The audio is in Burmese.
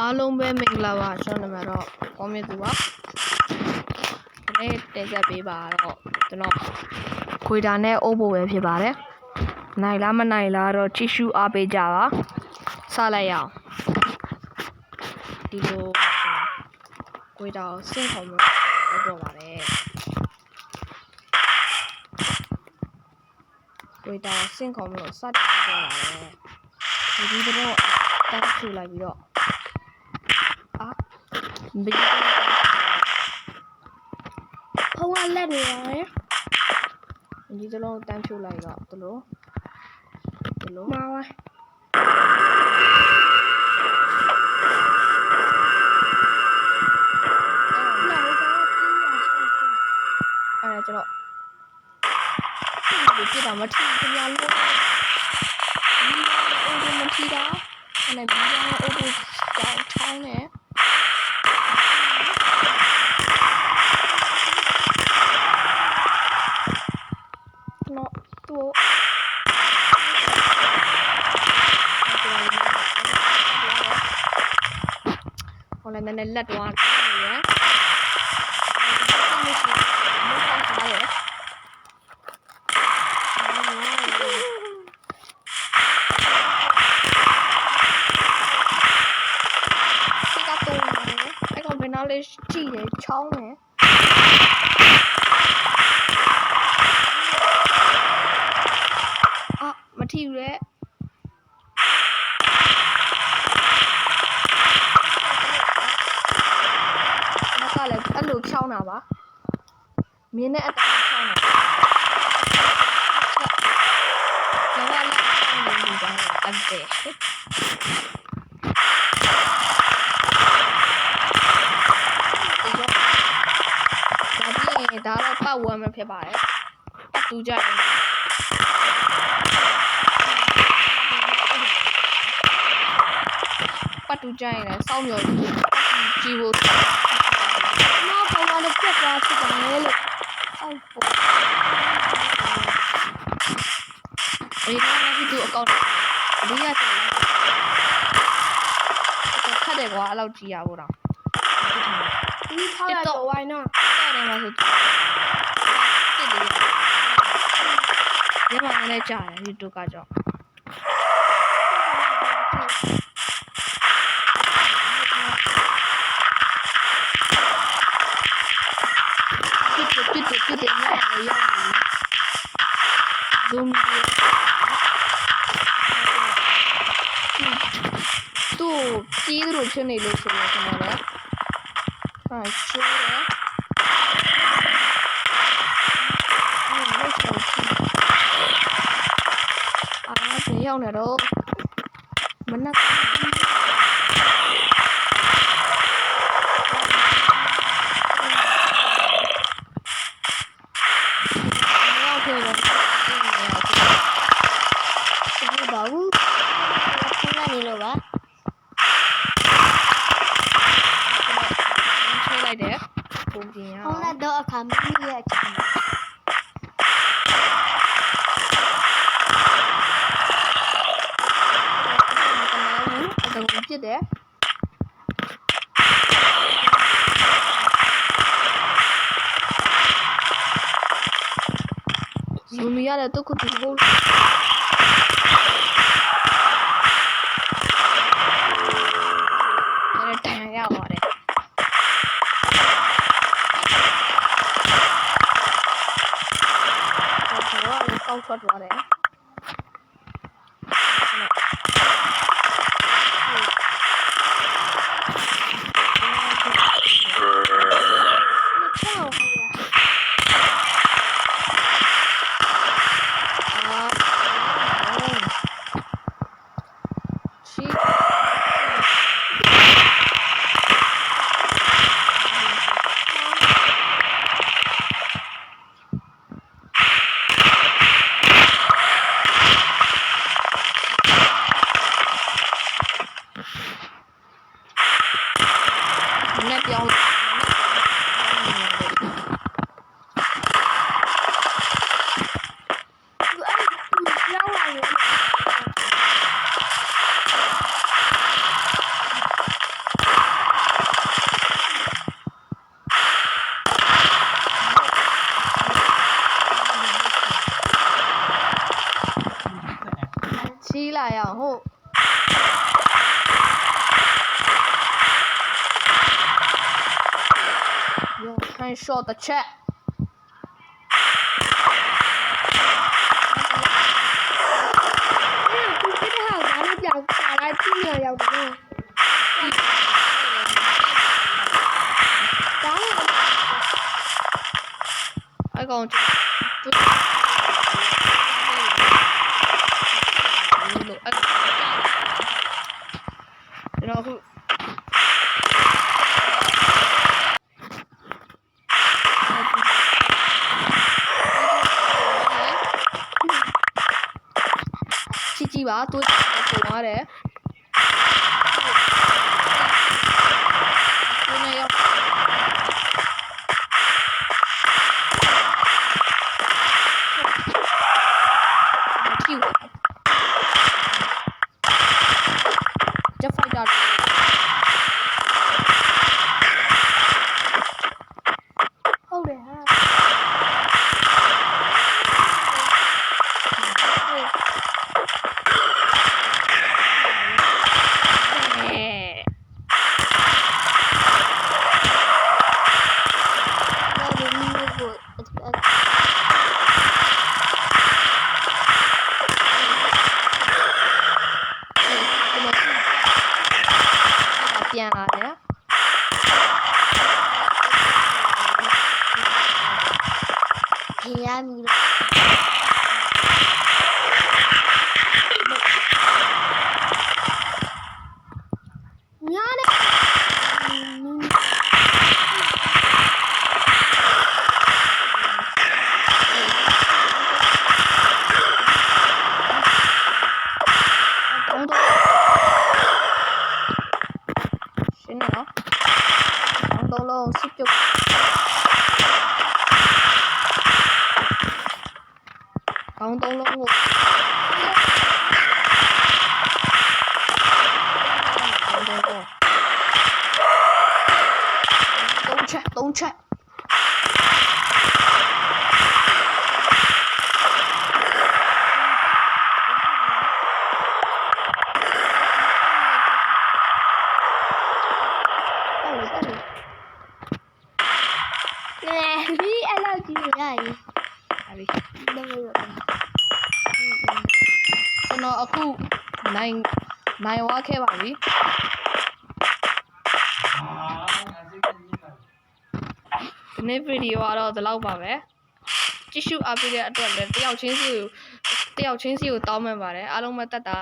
အားလုံးပဲမင်္ဂလာပါကျွန်တော်နာမည်တော့ကောင်းမြတ်သူပါဒီနေ့တင်ဆက်ပေးပါတော့ကျွန်တော်ခွေတာနဲ့အုပ်ဖို့ပဲဖြစ်ပါတယ်နိုင်လားမနိုင်လားတော့ကြည့်ရှုအားပေးကြပါစလိုက်ရအောင်ဒီလိုခွေတာကိုစင့်ခုံလို့လုပ်တော့ပါတယ်ခွေတာကိုစင့်ခုံလို့စတင်လုပ်တော့ပါတယ်ဒီတော့တက်ထူလိုက်ပြီးတော့ဘယ်ဖုန်းကလက်နေရတယ်ဒီတလုံးတန်းဖြုတ်လိုက်တော့တလုံးမှာပါအဲ့ဒါကျတော့ဒီပြတာမထီးကြလို့ဒီမထီးတာအဲ့ဒါဒီကအုပ်ဖို့ကြောင်းထောင်းနေ后来那လက်တော့နေရလေးကြည့်တယ်ချောင်းတယ်မထီဘူးလေနောက်ကလည်းအဲ့လိုချောင်းတာပါမြင်းနဲ့အတိုင်းချောင်းတာကျွန်တော်လည်းအဲ့လိုကြတယ်အဲ့ဒါတော့ပတ်ဝန်းမှာဖြစ်ပါတယ်တူကြရင်ပတ်တူကြရင်လည်းစောင်းမျောကြည့်ဖို့နောက်ပေါ်ကလည်းပြတ်သွားဖြစ်တယ်လို့အောက်ပေါ်ဒီကနေ့ဒီအကောင့်ဒီရတယ်ခက်တယ်ကွာအဲ့လောက်ကြည့်ရဖို့တော့ဒီထားရတော့ဝိုင်းနော်တယ်မှာဆိုတစ်တယ်ရမနဲ့ကြားတယ် YouTube ကကြောင့်တစ်တယ်ရဇူးတူကြီးတို့ဖြစ်နေလို့ဆိုတော့ကျွန်တော်လည်းချိုးတယ်ရောက်နေတော့မနက်ရောက်ခဲ့တော့ဒီဘာဘူးခဏနေလို့ပါဆွဲလိုက်တယ်ပုံပြင်ရအောင်ဟောတော့အခါမီးရဲ့အချိန်ပြစ်တယ်ဇူမီရတယ်တော့ခုတူဟုတ်အဲ့ဒါတန်ရပါတယ်ကောက်ထွက်သွားတယ်နဲ့ပြောင်း shot တစ်ချက်သူပြတဲ့ဟာကလည်းပြောင်းလာလိုက်ကြည့်ရရောက်တယ်ဒါလည်း အဲ့ကောင်သူလို့အဲ့တော့ခုကြည့်ပါသူပုံရတယ်သူနဲ့ရောက်ကြည့်ဂျက်ဖိုက်တာဟုတ်တယ်ဟာပြန်လာတယ်ဖေးရမီညာနဲ့ရှင်းနေနော်တောင်းလုံးစစ်ပြုတ်ကောင်းတုံးလုံးကိုသုံးချက်ဒီအဲ့လောက်ကြီးရရည် ဟာပြီ တော့ရ ကျွန်တော်အခုနိုင်ဝါခဲ့ပါပြီဒီနေ့ဗီဒီယိုကတော့ဒီလောက်ပါပဲကြည့်ရှုအားပေးတဲ့အတွက်လည်းတယောက်ချင်းစီကိုတောင်းပန်ပါတယ်အားလုံးပဲတက်တာ